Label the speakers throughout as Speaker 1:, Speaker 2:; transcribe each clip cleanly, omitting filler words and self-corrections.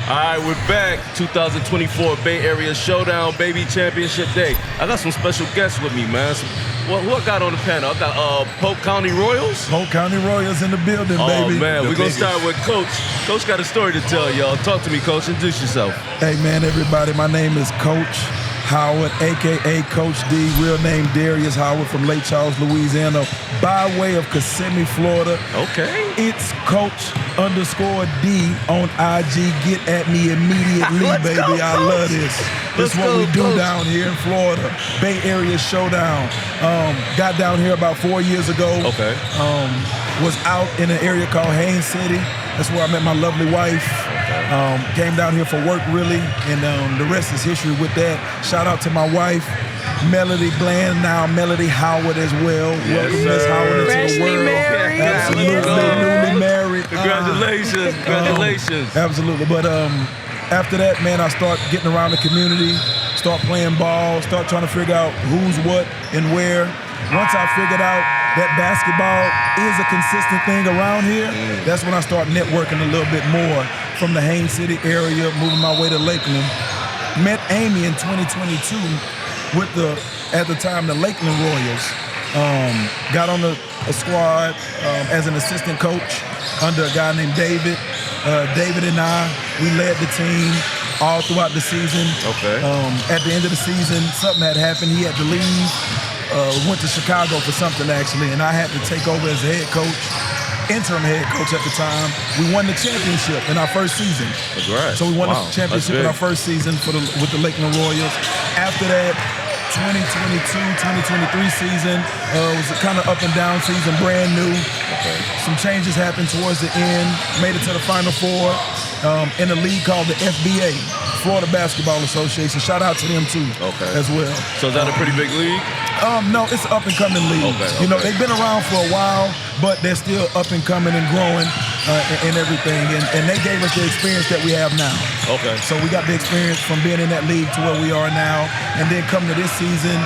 Speaker 1: All right, we're back. 2024 Bay Area Showdown, baby, Championship Day. I got some special guests with me, man. Who I got on the panel? I got Polk County Royals.
Speaker 2: Polk County Royals in the building, baby.
Speaker 1: Oh, man, we're going to start with Coach. Coach got a story to tell y'all. Talk to me, Coach. Introduce yourself.
Speaker 2: Hey, man, everybody. My name is Coach Howard, a.k.a. Coach D, real name Darius Howard from Lake Charles, Louisiana, by way of Kissimmee, Florida.
Speaker 1: Okay.
Speaker 2: It's Coach_D on IG. Get at me immediately, baby.
Speaker 1: Go,
Speaker 2: I love this. This is what we do down here in Florida. Bay Area Showdown. Got down here about 4 years ago.
Speaker 1: Okay.
Speaker 2: Was out in an area called Haines City. That's where I met my lovely wife. Came down here for work, really, and the rest is history with that. Shout out to my wife, Melody Bland, now Melody Howard as well.
Speaker 1: Yes,
Speaker 2: welcome Miss Howard into the world.
Speaker 3: Married.
Speaker 2: Absolutely, newly married.
Speaker 1: Congratulations, congratulations.
Speaker 2: Absolutely, but after that, man, I start getting around the community, start playing ball, start trying to figure out who's what and where. Once I figured out that basketball is a consistent thing around here, that's when I start networking a little bit more from the Haines City area, moving my way to Lakeland. Met Amy in 2022 with at the time, the Lakeland Royals. Got on a squad as an assistant coach under a guy named David. David and I, we led the team all throughout the season.
Speaker 1: Okay.
Speaker 2: At the end of the season, something had happened. He had to leave. Went to Chicago for something, actually, and I had to take over as head coach, interim head coach at the time. We won the championship in our first season.
Speaker 1: Congrats.
Speaker 2: So we won the championship in our first season with the Lakeland Royals. After that, 2022-2023 season was a kind of up and down season, brand new.
Speaker 1: Okay.
Speaker 2: Some changes happened towards the end. Made it to the Final Four in a league called the FBA, Florida Basketball Association. Shout out to them too, as well.
Speaker 1: So is that a pretty big league?
Speaker 2: No, it's an up-and-coming league.
Speaker 1: Okay.
Speaker 2: You know, they've been around for a while, but they're still up-and-coming and growing and everything. And they gave us the experience that we have now.
Speaker 1: Okay.
Speaker 2: So we got the experience from being in that league to where we are now. And then coming to this season,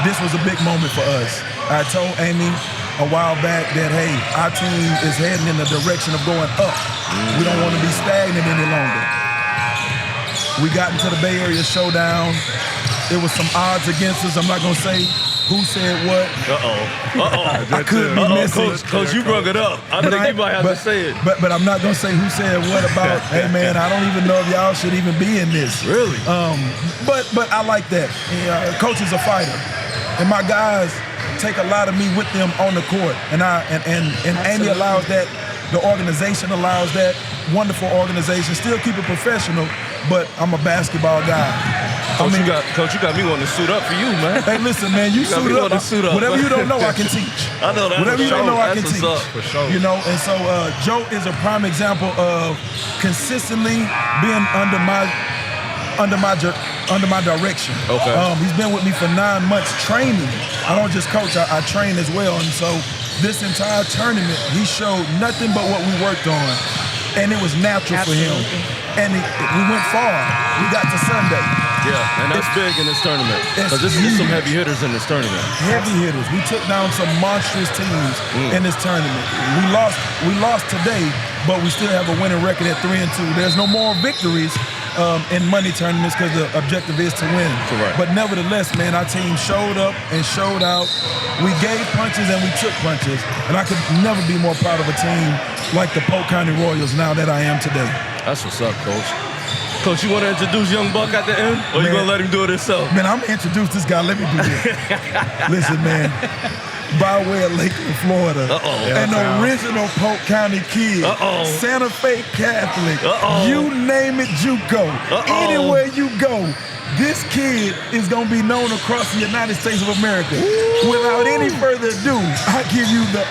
Speaker 2: this was a big moment for us. I told Amy a while back that, hey, our team is heading in the direction of going up. We don't want to be stagnant any longer. We got into the Bay Area Showdown. There was some odds against us. I'm not going to say who said what. I could be missing.
Speaker 1: Coach, you brought it up. I think you might have to say it.
Speaker 2: But I'm not going to say who said what about, hey, man, I don't even know if y'all should even be in this.
Speaker 1: Really?
Speaker 2: But I like that. Coach is a fighter. And my guys take a lot of me with them on the court. And Amy allows that. The organization allows that. Wonderful organization. Still keep it professional, but I'm a basketball guy.
Speaker 1: Coach, you got me wanting to suit up for you, man.
Speaker 2: Hey, listen, man, you suit up. Whatever you don't know, I can teach.
Speaker 1: I know that.
Speaker 2: Whatever you don't know, I can teach.
Speaker 1: For sure.
Speaker 2: You know, and so Joe is a prime example of consistently being under my direction.
Speaker 1: Okay.
Speaker 2: He's been with me for 9 months training. I don't just coach, I train as well. And so this entire tournament, he showed nothing but what we worked on. And it was natural for him. And we went far. We got to Sunday.
Speaker 1: Yeah, and that's big in this tournament. Because this is some heavy hitters in this tournament.
Speaker 2: Heavy hitters. We took down some monstrous teams in this tournament. We lost today, but we still have a winning record at 3-2. There's no more victories in money tournaments because the objective is to win.
Speaker 1: Correct.
Speaker 2: But nevertheless, man, our team showed up and showed out. We gave punches and we took punches. And I could never be more proud of a team like the Polk County Royals now that I am today.
Speaker 1: That's what's up, Coach. Coach, you want to introduce Young Buck at the end? Or you going to let him do it himself?
Speaker 2: Man, I'm going to introduce this guy. Let me do this. Listen, man. By way of Lakeland, Florida. An original Polk County kid. Santa Fe Catholic. You name it, JUCO. Anywhere you go, this kid is going to be known across the United States of America. Without any further ado, I give you the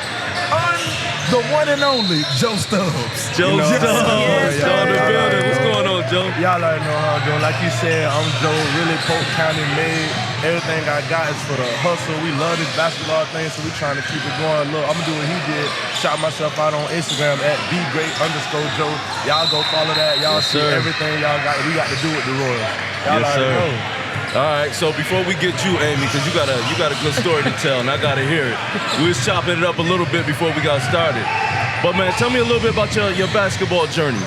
Speaker 2: one and only Joe Stubbs.
Speaker 1: Joe Stubbs.
Speaker 3: Yes,
Speaker 1: Joe in the building. What's going on, Joe?
Speaker 4: Y'all already know how I'm doing. Like you said, I'm Joe, really Polk County made. Everything I got is for the hustle. We love this basketball thing, so we trying to keep it going. Look, I'm going to do what he did. Shout myself out on Instagram at @BGreat_Joe. Y'all go follow that. Y'all see everything y'all got. We got to do with the Royals. Y'all already know.
Speaker 1: All right, so before we get you, Amy, because you got a good story to tell, and I got to hear it. We was chopping it up a little bit before we got started. But, man, tell me a little bit about your basketball journey.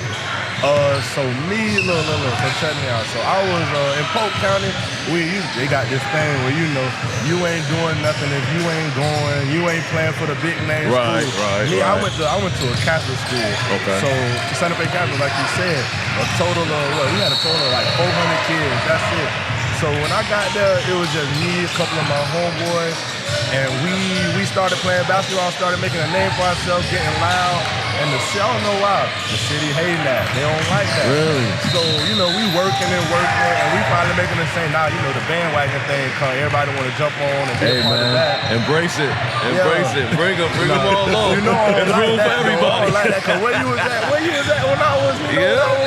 Speaker 4: So so check me out. So I was in Polk County. They got this thing where you ain't doing nothing if you ain't going, you ain't playing for the big name
Speaker 1: Right.
Speaker 4: I went to a Catholic school.
Speaker 1: Okay.
Speaker 4: So Santa Fe Catholic, like you said, a total of we had a total of like 400 kids. That's it. So when I got there, it was just me, a couple of my homeboys, and we started playing basketball, started making a name for ourselves, getting loud. And I don't know why, the city hating that. They don't like that.
Speaker 1: Really?
Speaker 4: So, we working, and we finally making it say, the bandwagon thing come. Everybody want to jump on and be a part of that.
Speaker 1: Embrace it. Embrace it. Bring them all along.
Speaker 4: There's
Speaker 1: room for everybody.
Speaker 4: Like that, cause where you was at when I was,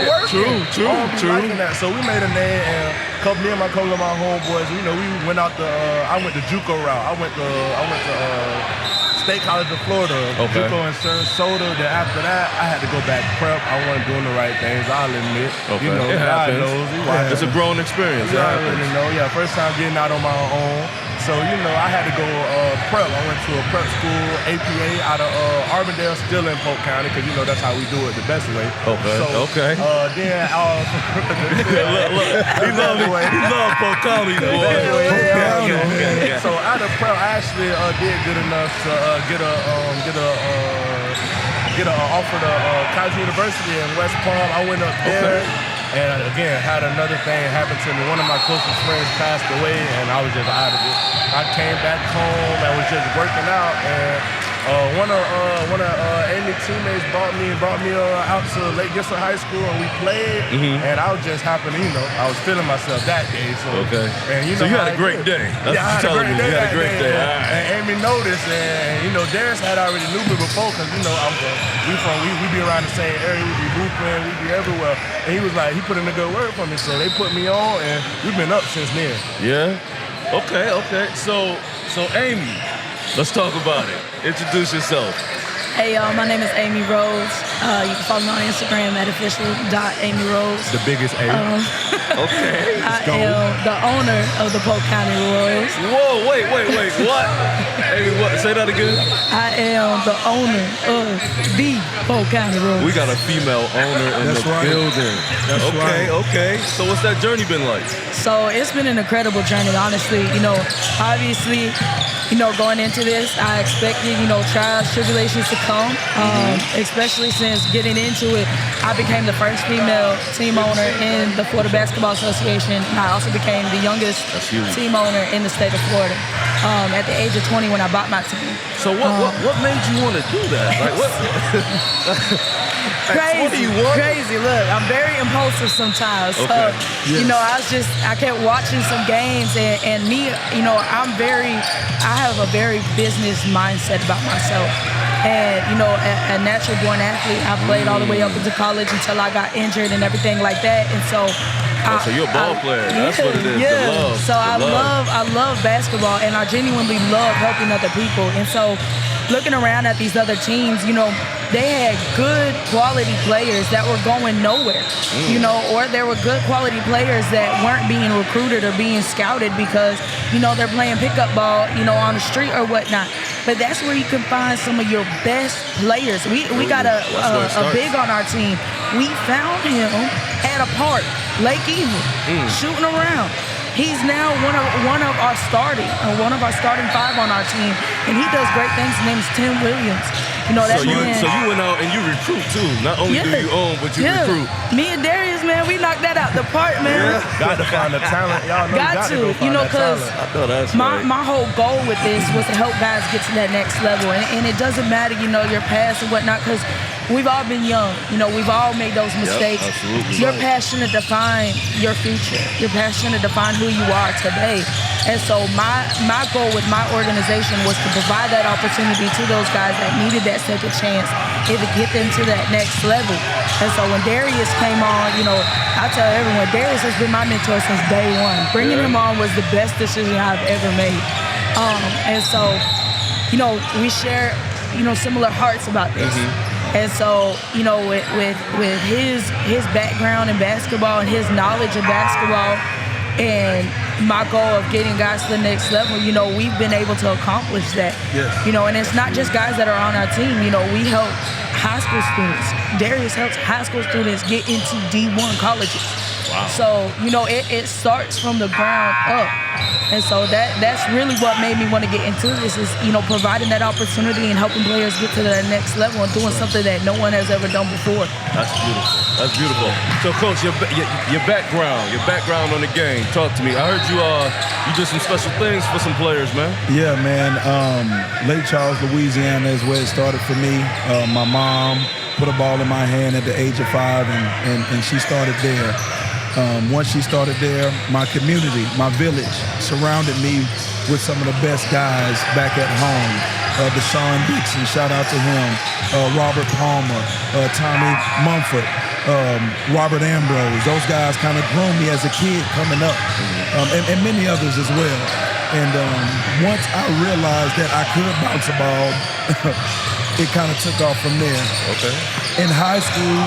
Speaker 4: working.
Speaker 1: True.
Speaker 4: Liking that. So we made a name, and me and a couple of my homeboys, we went out I went the JUCO route. I went to State College of Florida, JUCO in Sarasota. Then after that, I had to go back prep. I wasn't doing the right things, I'll admit.
Speaker 1: Okay.
Speaker 4: It
Speaker 1: happens.
Speaker 4: God knows.
Speaker 1: It's a grown experience.
Speaker 4: I already know. Yeah, first time getting out on my own. So, I had to go prep. I went to a prep school, APA, out of Arbondale, still in Polk County, because, that's how we do it the best way.
Speaker 1: Okay.
Speaker 4: So,
Speaker 1: okay.
Speaker 4: Then,
Speaker 1: look. He love Polk County, boy.
Speaker 4: Yeah. So, out of prep, I actually did good enough to get an offer to College University in West Palm. I went up there.
Speaker 1: Okay.
Speaker 4: And again, had another thing happen to me. One of my closest friends passed away, and I was just out of it. I came back home and was just working out, and one of Amy's teammates brought me out to Lake Gibson High School, and we played. And I was just happen to, I was feeling myself that day. So,
Speaker 1: okay.
Speaker 4: And
Speaker 1: so you had a great day. That's
Speaker 4: I had a great day.
Speaker 1: You had a great day.
Speaker 4: And Amy noticed, and Darius had already knew me before, because we be around the same area. We be hooping, we be everywhere. And he was like, he put in a good word for me, so they put me on, and we've been up since then.
Speaker 1: Yeah. Okay. So Amy, let's talk about it. Introduce yourself.
Speaker 3: Hey y'all, my name is Amy Rhodes. You can follow me on Instagram at official.amyrhodes.
Speaker 4: The biggest A.
Speaker 1: Okay.
Speaker 3: I am the owner of the Polk County Royals.
Speaker 1: Whoa, wait, what? Amy, what? Say that again.
Speaker 3: I am the owner of the Polk County Royals.
Speaker 1: We got a female owner in the building. Okay. So what's that journey been like?
Speaker 3: So it's been an incredible journey, honestly. Obviously, going into this, I expected, trials, tribulations to come, especially since getting into it, I became the first female team owner in the Florida Basketball Association. I also became the youngest team owner in the state of Florida at the age of 20 when I bought my team.
Speaker 1: So what made you want to do that? Like what?
Speaker 3: Crazy. Look, I'm very impulsive sometimes.
Speaker 1: Okay.
Speaker 3: So, I kept watching some games, and me, I have a very business mindset about myself. And, a natural born athlete. I played all the way up into college until I got injured and everything like that. And so
Speaker 1: so you're a ball player. That's what it is.
Speaker 3: Yeah.
Speaker 1: The love.
Speaker 3: So I love basketball, and I genuinely love helping other people. And so looking around at these other teams, they had good quality players that were going nowhere, or there were good quality players that weren't being recruited or being scouted because, they're playing pickup ball, on the street or whatnot. But that's where you can find some of your best players. We got a big on our team. We found him at a park, Lake Eagle, shooting around. He's now one of our starting five on our team, and he does great things. His name is Tim Williams.
Speaker 1: So you went out and you recruit too. Not only do you own, but you recruit.
Speaker 3: Me and Darius, man, we knocked that out the park, man.
Speaker 4: Got to find the talent. Y'all know got to
Speaker 3: because my whole goal with this was to help guys get to that next level, and it doesn't matter, your past and whatnot, because we've all been young. We've all made those mistakes.
Speaker 1: Yep, absolutely.
Speaker 3: You're passionate to define your future. You're passionate to define who you are today. And so my goal with my organization was to provide that opportunity to those guys that needed that second chance and to get them to that next level. And so when Darius came on, I tell everyone, Darius has been my mentor since day one. Bringing him on was the best decision I've ever made. And so, we share, similar hearts about this. And so, with his background in basketball and his knowledge of basketball, and my goal of getting guys to the next level, we've been able to accomplish that.
Speaker 2: Yes.
Speaker 3: And it's not just guys that are on our team. We help high school students. Darius helps high school students get into D1 colleges.
Speaker 1: Wow.
Speaker 3: So, it starts from the ground up. And so that's really what made me want to get into this is, providing that opportunity and helping players get to the next level and doing something that no one has ever done before.
Speaker 1: That's beautiful. That's beautiful. So, Coach, your background on the game. Talk to me. I heard you did some special things for some players, man.
Speaker 2: Yeah, man. Lake Charles, Louisiana is where it started for me. My mom put a ball in my hand at the age of 5, and she started there. Once she started there, my community, my village, surrounded me with some of the best guys back at home. Deshaun Dixon, shout out to him. Robert Palmer, Tommy Mumford, Robert Ambrose. Those guys kind of groomed me as a kid coming up, and many others as well. And once I realized that I could bounce a ball, it kind of took off from there.
Speaker 1: Okay.
Speaker 2: In high school,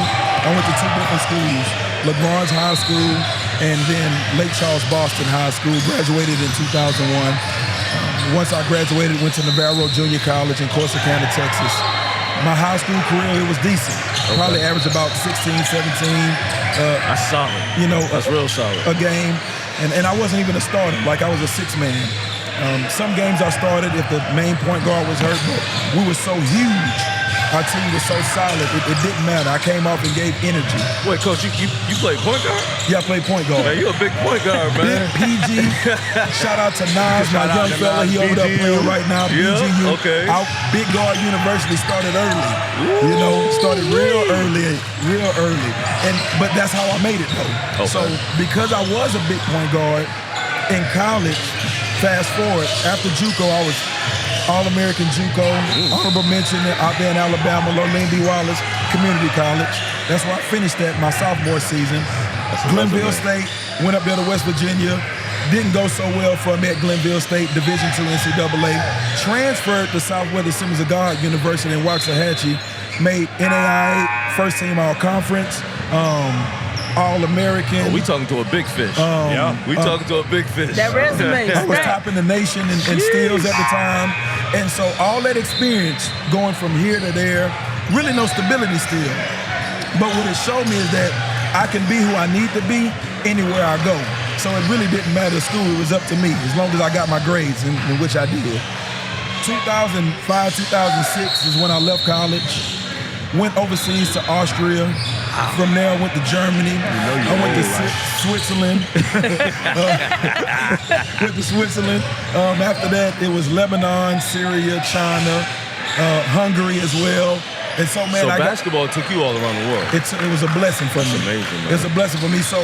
Speaker 2: I went to 2 different schools. LaGrange High School, and then Lake Charles Boston High School. Graduated in 2001. Once I graduated, went to Navarro Junior College in Corsicana, Texas. My high school career, it was decent.
Speaker 1: Okay.
Speaker 2: Probably averaged about 16, 17.
Speaker 1: That's solid. That's real solid.
Speaker 2: A game. And I wasn't even a starter. Like, I was a 6-man. Some games I started if the main point guard was hurt, but we were so huge. Our team was so solid, it didn't matter. I came off and gave energy.
Speaker 1: Wait, Coach, you played point guard?
Speaker 2: Yeah, I played point guard.
Speaker 1: Man, you a big point guard, man.
Speaker 2: Big PG. Shout out to Nas, my young fella. He over there playing right now.
Speaker 1: Yeah,
Speaker 2: BGU.
Speaker 1: okay.
Speaker 2: Our Big Guard University started early. Started real early. But that's how I made it, though.
Speaker 1: Okay.
Speaker 2: So because I was a big point guard in college, fast forward, after JUCO, I was All-American JUCO, honorable mention out there in Alabama, Lurleen B. Wallace Community College. That's where I finished at my sophomore season. Glenville State, went up there to West Virginia. Didn't go so well for me at Glenville State, Division II NCAA. Transferred to Southwestern Simmons of God University in Waxahachie. Made NAIA first team all-conference. All-American.
Speaker 1: We talking to a big fish. We talking to a big fish.
Speaker 3: That resume.
Speaker 2: I was top in the nation in steals at the time. And so all that experience going from here to there, really no stability still. But what it showed me is that I can be who I need to be anywhere I go. So it really didn't matter school. It was up to me as long as I got my grades, in which I did. 2005, 2006 is when I left college. Went overseas to Austria. From there, I went to Germany. I went to Switzerland. Went to Switzerland. After that, it was Lebanon, Syria, China, Hungary as well. And so, man,
Speaker 1: basketball took you all around the world.
Speaker 2: It was a blessing for me.
Speaker 1: It's amazing, man.
Speaker 2: It's a blessing for me. So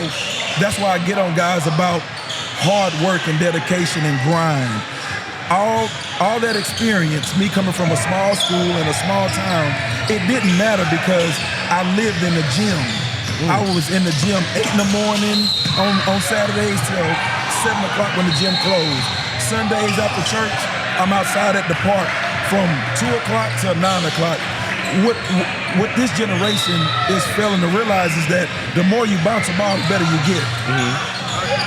Speaker 2: that's why I get on guys about hard work and dedication and grind. All that experience, me coming from a small school in a small town, it didn't matter because I lived in the gym. I was in the gym 8 in the morning on Saturdays till 7 o'clock when the gym closed. Sundays after church, I'm outside at the park from 2 o'clock till 9 o'clock. What this generation is failing to realize is that the more you bounce a ball, the better you get.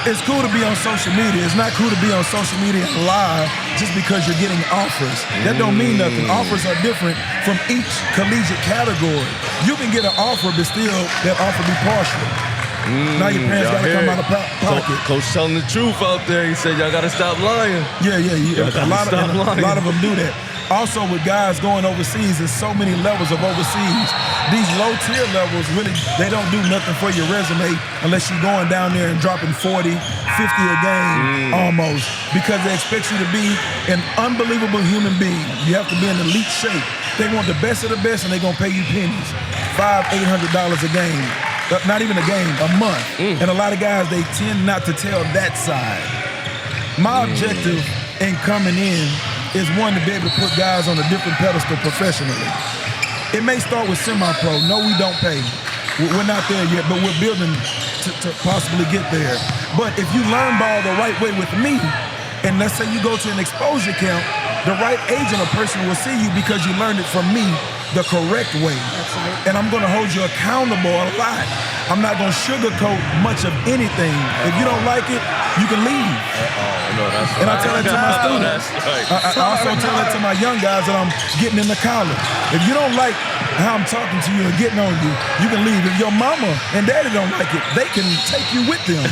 Speaker 2: It's cool to be on social media. It's not cool to be on social media and lie just because you're getting offers. That don't mean nothing. Offers are different from each collegiate category. You can get an offer, but still that offer be partial. Now your parents got to come out of pocket.
Speaker 1: Coach telling the truth out there. He said, y'all got to stop lying.
Speaker 2: Yeah. A lot of them do that. Also, with guys going overseas, there's so many levels of overseas. These low-tier levels, really, they don't do nothing for your resume unless you're going down there and dropping 40, 50 a game almost, because they expect you to be an unbelievable human being. You have to be in elite shape. They want the best of the best, and they're going to pay you pennies, $500, $800 a game. Not even a game, a month. And a lot of guys, they tend not to tell that side. My objective in coming in is one, to be able to put guys on a different pedestal professionally. It may start with semi-pro. No, we don't pay. We're not there yet, but we're building to possibly get there. But if you learn ball the right way with me, and let's say you go to an exposure camp, the right agent or person will see you because you learned it from me the correct way. And I'm going to hold you accountable a lot. I'm not going to sugarcoat much of anything. If you don't like it, you can leave.
Speaker 1: No, that's right.
Speaker 2: And I tell that to my students.
Speaker 1: That's right.
Speaker 2: I also tell that to my young guys that I'm getting into college. If you don't like how I'm talking to you and getting on you, you can leave. If your mama and daddy don't like it, they can take you with them.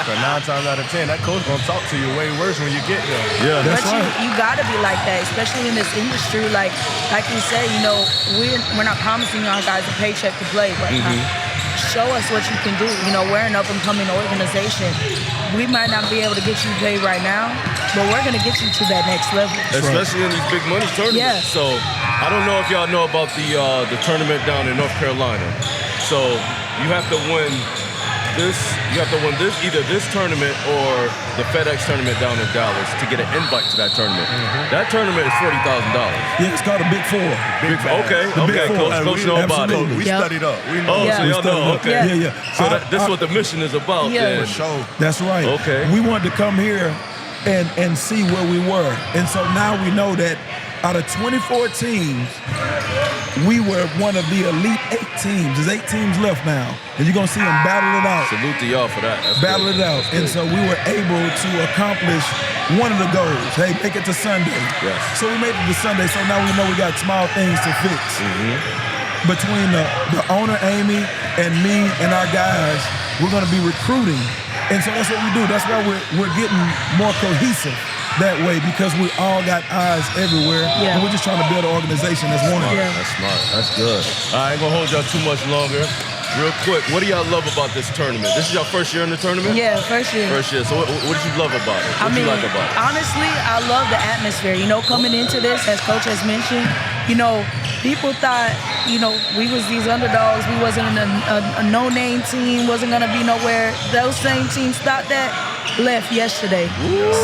Speaker 4: But 9 times out of 10, that coach gonna talk to you way worse when you get there.
Speaker 1: Yeah,
Speaker 2: That's
Speaker 3: But
Speaker 2: right.
Speaker 3: you gotta be like that, especially in this industry. Like you say, we're not promising our guys a paycheck to play, but show us what you can do. We're an up-and-coming organization. We might not be able to get you paid right now, but we're gonna get you to that next level.
Speaker 1: especially in these big money tournaments.
Speaker 3: Yeah.
Speaker 1: So I don't know if y'all know about the tournament down in North Carolina. So you have to win this. You have to win this either this tournament or the FedEx tournament down in Dallas to get an invite to that tournament. That tournament is $40,000.
Speaker 2: Yeah, it's called a Big Four.
Speaker 1: Okay,
Speaker 2: Big Four.
Speaker 1: Coach know about it.
Speaker 2: Absolutely.
Speaker 4: We
Speaker 3: Yep.
Speaker 4: studied up. We know.
Speaker 1: Oh,
Speaker 3: Yeah.
Speaker 1: so y'all know. Okay.
Speaker 2: Yeah.
Speaker 1: So this is what the mission is about.
Speaker 3: Yeah.
Speaker 1: Then.
Speaker 4: For sure.
Speaker 2: That's right.
Speaker 1: Okay.
Speaker 2: We wanted to come here and see where we were. And so now we know that out of 24 teams, we were one of the elite 8 teams. There's 8 teams left now. And you're going to see them battle it out.
Speaker 1: Salute to y'all for that. That's
Speaker 2: Battle
Speaker 1: good.
Speaker 2: it out.
Speaker 1: That's
Speaker 2: And
Speaker 1: good.
Speaker 2: so we were able to accomplish one of the goals. Hey, make it to Sunday.
Speaker 1: Yes.
Speaker 2: So we made it to Sunday. So now we know we got small things to fix. Between the owner, Amy, and me and our guys, we're going to be recruiting. And so that's what we do. That's why we're getting more cohesive that way, because we all got eyes everywhere.
Speaker 3: Yeah.
Speaker 2: And we're just trying to build an organization as one.
Speaker 3: Yeah.
Speaker 1: That's smart. That's good. I ain't gonna hold y'all too much longer. Real quick, what do y'all love about this tournament? This is your first year in the tournament?
Speaker 3: Yeah, first year.
Speaker 1: First year. So what did you love about it? What did you like about it?
Speaker 3: Honestly, I love the atmosphere. Coming into this, as Coach has mentioned, people thought, we was these underdogs. We wasn't a no-name team, wasn't going to be nowhere. Those same teams thought that, left yesterday.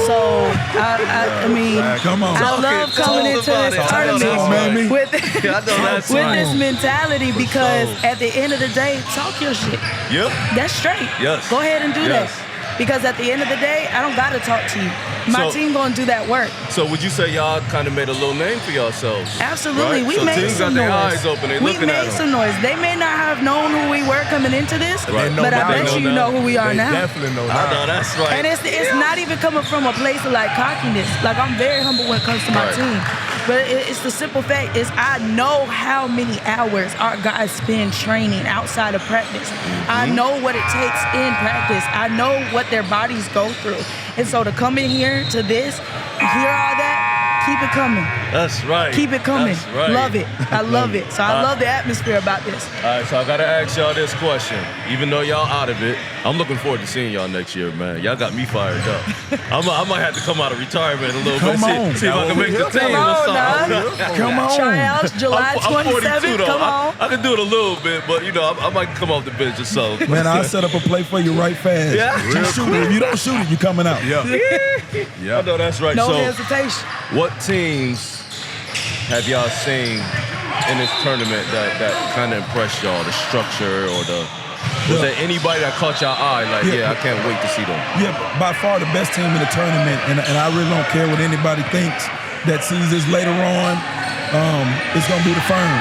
Speaker 3: So, I mean,
Speaker 2: Come on.
Speaker 3: I love coming into this tournament with this mentality, because at the end of the day, talk your shit.
Speaker 1: Yep.
Speaker 3: That's straight.
Speaker 1: Yes.
Speaker 3: Go ahead and do
Speaker 1: Yes.
Speaker 3: that. Because at the end of the day, I don't gotta talk to you. My
Speaker 1: So-
Speaker 3: team gonna do that work.
Speaker 1: So would you say y'all kind of made a little name for yourselves?
Speaker 3: Absolutely.
Speaker 1: Right?
Speaker 3: We
Speaker 1: So
Speaker 3: made
Speaker 1: teams
Speaker 3: some
Speaker 1: got their
Speaker 3: noise.
Speaker 1: eyes open. They
Speaker 3: We
Speaker 1: looking at
Speaker 3: made
Speaker 1: them.
Speaker 3: some noise. They may not have known who we were coming into this,
Speaker 1: Right.
Speaker 3: but I bet you
Speaker 1: now.
Speaker 3: know who we are
Speaker 4: They
Speaker 3: now.
Speaker 4: definitely know
Speaker 1: I
Speaker 4: now.
Speaker 1: know, that's right.
Speaker 3: And it's not even coming from a place of like cockiness. Like, I'm very humble when it comes to my
Speaker 1: Right.
Speaker 3: team. But it's the simple fact is I know how many hours our guys spend training outside of practice. I know what it takes in practice. I know what their bodies go through. And so to come in here to this, hear all that, keep it coming.
Speaker 1: That's right.
Speaker 3: Keep it coming.
Speaker 1: That's right.
Speaker 3: Love it. I love it. So I love the atmosphere about this.
Speaker 1: All right, so I gotta ask y'all this question. Even though y'all out of it, I'm looking forward to seeing y'all next year, man. Y'all got me fired up. I might have to come out of retirement a little
Speaker 2: Come
Speaker 1: bit.
Speaker 2: on.
Speaker 1: See if I can make the team
Speaker 3: Come
Speaker 1: or
Speaker 3: on,
Speaker 1: something.
Speaker 3: dog.
Speaker 2: Come on.
Speaker 3: Tryouts July
Speaker 1: I'm 42
Speaker 3: 27th.
Speaker 1: though.
Speaker 3: Come on.
Speaker 1: I can do it a little bit, but I might come off the bench or something.
Speaker 2: Man, I'll set up a play for you right fast.
Speaker 1: Yeah.
Speaker 2: Just shoot it. If you don't shoot it, you coming out.
Speaker 1: I know that's right.
Speaker 3: No
Speaker 1: So,
Speaker 3: hesitation.
Speaker 1: what teams have y'all seen in this tournament that kind of impressed y'all? The structure or was there anybody that caught your eye? Like,
Speaker 2: Yeah.
Speaker 1: I can't wait to see them.
Speaker 2: Yeah, by far the best team in the tournament, and I really don't care what anybody thinks that sees this later on. It's going to be the Firm.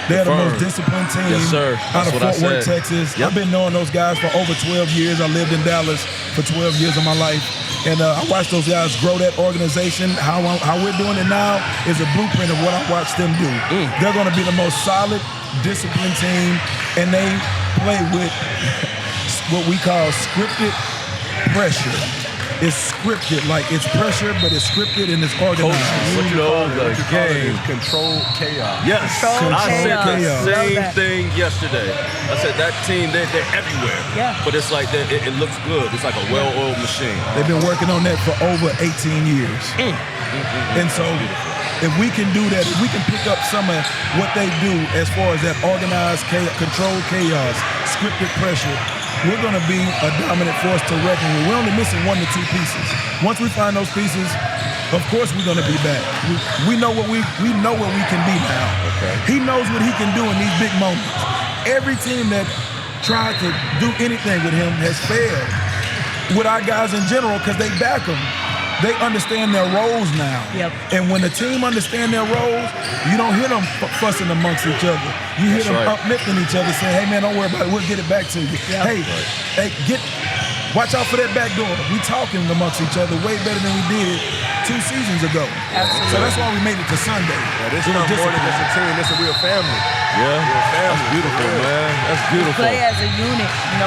Speaker 2: They're the
Speaker 1: Firm.
Speaker 2: most disciplined team
Speaker 1: Yes, sir.
Speaker 2: out
Speaker 1: That's
Speaker 2: of
Speaker 1: what I
Speaker 2: Fort Worth,
Speaker 1: said.
Speaker 2: Texas.
Speaker 1: Yep.
Speaker 2: I've been knowing those guys for over 12 years. I lived in Dallas for 12 years of my life. And I watched those guys grow that organization. How we're doing it now is a blueprint of what I watched them do. They're going to be the most solid, disciplined team, and they play with what we call scripted pressure. It's scripted, like it's pressure, but it's scripted and it's organized.
Speaker 1: Coach, you know the game.
Speaker 4: Controlled chaos.
Speaker 1: Yes,
Speaker 3: Control
Speaker 1: I said
Speaker 3: chaos.
Speaker 1: the
Speaker 3: Love
Speaker 1: same
Speaker 3: that.
Speaker 1: thing yesterday. I said that team, they're everywhere.
Speaker 3: Yeah.
Speaker 1: But it's like it looks good. It's like a well-oiled machine.
Speaker 2: They've been working on that for over 18 years. And so if we can do that, if we can pick up some of what they do as far as that organized chaos, controlled chaos, scripted pressure, we're going to be a dominant force to reckon with. We're only missing 1 to 2 pieces. Once we find those pieces, of course we're going to be back. We know what we know what we can be now.
Speaker 1: Okay.
Speaker 2: He knows what he can do in these big moments. Every team that tried to do anything with him has failed with our guys in general because they back him. They understand their roles now.
Speaker 3: Yep.
Speaker 2: And when the team understand their roles, you don't hear them fussing amongst each other. You hear
Speaker 1: That's
Speaker 2: them
Speaker 1: right.
Speaker 2: uplifting each other, saying, hey, man, don't worry about it. We'll get it back to you.
Speaker 3: Yep.
Speaker 2: Hey, get watch out for that back door. We talking amongst each other way better than we did 2 seasons ago.
Speaker 3: Absolutely.
Speaker 2: So that's why we made it to Sunday.
Speaker 4: Yeah, this is not more than just a team. This is a real family.
Speaker 1: Yeah, that's beautiful, man. That's beautiful.
Speaker 3: Play as a unit, and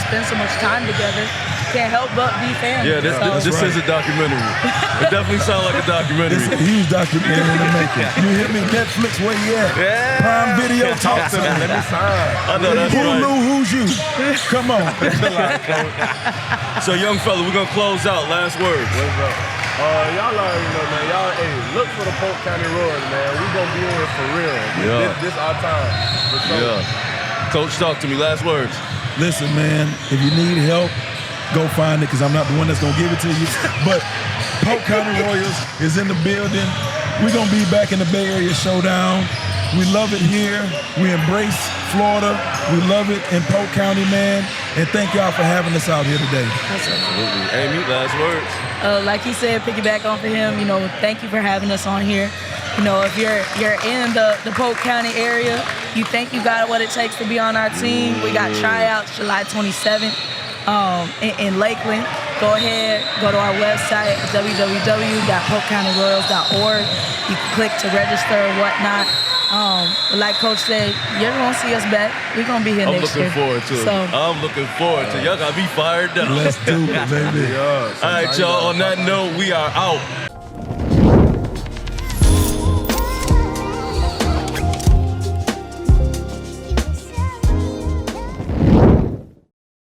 Speaker 3: spend so much time together. Can't help but be family.
Speaker 1: Yeah, this is a documentary. It definitely sounds like a documentary.
Speaker 2: It's a huge documentary in the making. You hear me? Netflix, where you at?
Speaker 1: Yeah.
Speaker 2: Prime Video, talk to me.
Speaker 4: Let me sign.
Speaker 1: I know that's
Speaker 2: Who
Speaker 1: right.
Speaker 2: knew who's you? Come on.
Speaker 1: So, young fella, we're gonna close out. Last words.
Speaker 4: What's up? Y'all already know, man. Y'all, look for the Polk County Royals, man. We gonna be in here for real.
Speaker 1: Yeah.
Speaker 4: This our time. For sure.
Speaker 1: Yeah. Coach, talk to me. Last words.
Speaker 2: Listen, man, if you need help, go find it, because I'm not the one that's going to give it to you. But Polk County Royals is in the building. We're going to be back in the Bay Area Showdown. We love it here. We embrace Florida. We love it in Polk County, man. And thank y'all for having us out here today.
Speaker 1: Absolutely. Amy, last words.
Speaker 3: Like he said, piggyback off of him, thank you for having us on here. If you're in the Polk County area, you think you got what it takes to be on our team. We got tryouts July 27th in Lakeland. Go ahead, go to our website, www.polkcountyroyals.org. You can click to register or whatnot. But like Coach said, you're going to see us back. We're going to be here next year.
Speaker 1: I'm looking forward to it. I'm looking forward to it. Y'all got to be fired up.
Speaker 2: Let's do it, baby.
Speaker 1: All right, y'all. On that note, we are out.